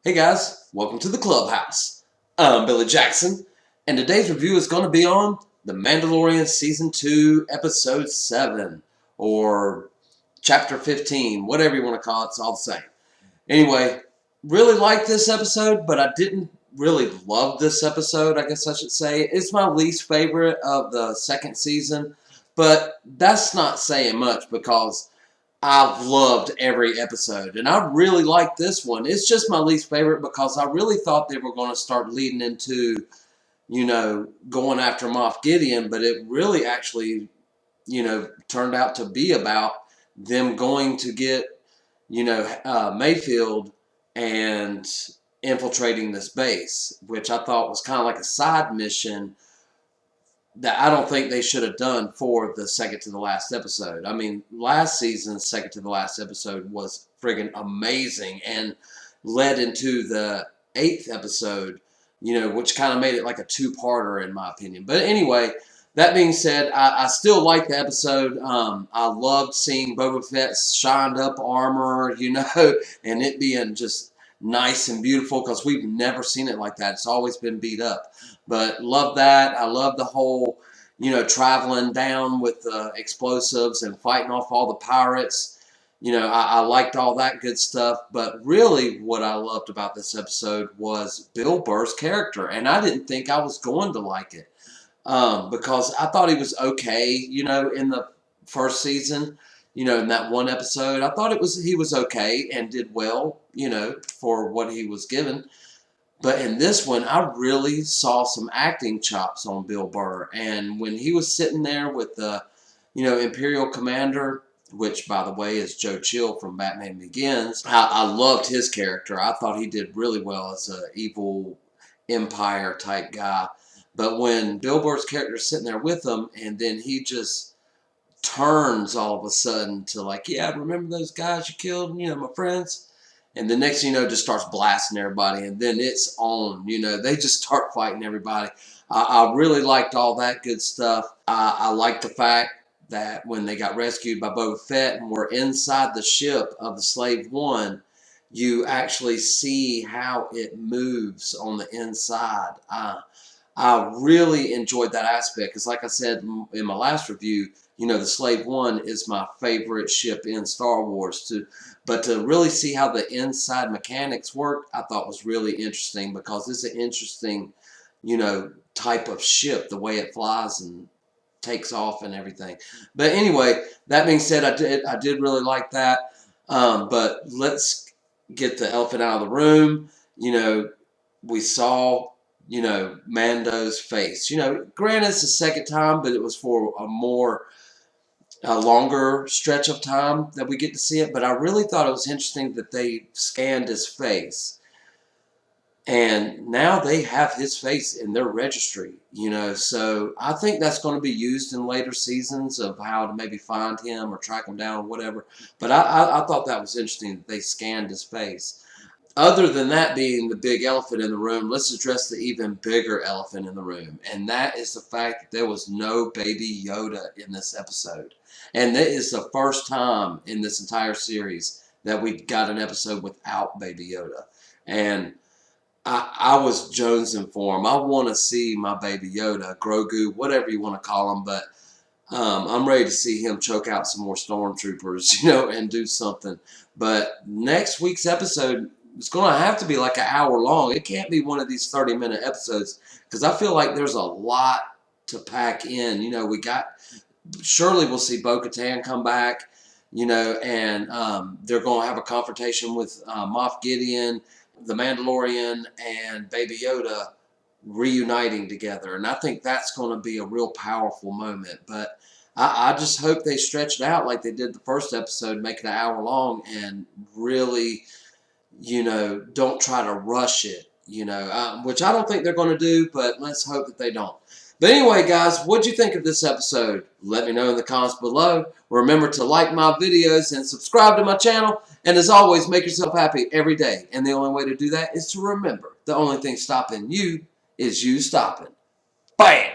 Hey guys, welcome to the Clubhouse. I'm Billy Jackson, and today's review is going to be on The Mandalorian Season 2, Episode 7, or Chapter 15, whatever you want to call it, it's all the same. Anyway, really liked this episode, but I didn't really love this episode, I guess I should say. It's my least favorite of the second season, but that's not saying much because I've loved every episode, and I really like this one. It's just my least favorite because I really thought they were going to start leading into, going after Moff Gideon, but it really actually, turned out to be about them going to get, Mayfield and infiltrating this base, which I thought was kind of like a side mission that I don't think they should have done for the second to the last episode. I mean, last season's second to the last episode was friggin' amazing and led into the 8th episode, which kind of made it like a two-parter in my opinion. But anyway, that being said, I still like the episode. I loved seeing Boba Fett's shined up armor, and it being just nice and beautiful because we've never seen it like that. It's always been beat up. But love that. I love the whole, traveling down with the explosives and fighting off all the pirates. I liked all that good stuff. But really what I loved about this episode was Bill Burr's character. And I didn't think I was going to like it because I thought he was okay, in the first season. In that one episode, I thought he was okay and did well, for what he was given. But in this one, I really saw some acting chops on Bill Burr. And when he was sitting there with the, Imperial Commander, which, by the way, is Joe Chill from Batman Begins, I loved his character. I thought he did really well as an evil Empire type guy. But when Bill Burr's character is sitting there with him, and then he just turns all of a sudden to like, yeah, remember those guys you killed, my friends? And the next thing you know, just starts blasting everybody, and then it's on. They just start fighting everybody. I really liked all that good stuff. I liked the fact that when they got rescued by Boba Fett and were inside the ship of the Slave One, you actually see how it moves on the inside. I really enjoyed that aspect because, like I said in my last review, the Slave One is my favorite ship in Star Wars. But to really see how the inside mechanics work, I thought was really interesting because it's an interesting, type of ship, the way it flies and takes off and everything. But anyway, that being said, I did really like that. But let's get the elephant out of the room. We saw Mando's face. Granted, it's the second time, but it was for a longer stretch of time that we get to see it. But I really thought it was interesting that they scanned his face. And now they have his face in their registry, So I think that's going to be used in later seasons of how to maybe find him or track him down or whatever. But I thought that was interesting that they scanned his face. Other than that being the big elephant in the room, let's address the even bigger elephant in the room. And that is the fact that there was no Baby Yoda in this episode. And that is the first time in this entire series that we got an episode without Baby Yoda. And I was jonesing for him. I want to see my Baby Yoda, Grogu, whatever you want to call him. But I'm ready to see him choke out some more stormtroopers, and do something. But next week's episode, it's going to have to be like an hour long. It can't be one of these 30-minute episodes because I feel like there's a lot to pack in. Surely we'll see Bo-Katan come back, and they're going to have a confrontation with Moff Gideon, the Mandalorian, and Baby Yoda reuniting together. And I think that's going to be a real powerful moment. But I just hope they stretch it out like they did the first episode, make it an hour long, and really don't try to rush it, which I don't think they're going to do, but let's hope that they don't. But anyway, guys, what'd you think of this episode? Let me know in the comments below. Remember to like my videos and subscribe to my channel. And as always, make yourself happy every day. And the only way to do that is to remember the only thing stopping you is you stopping. Bam!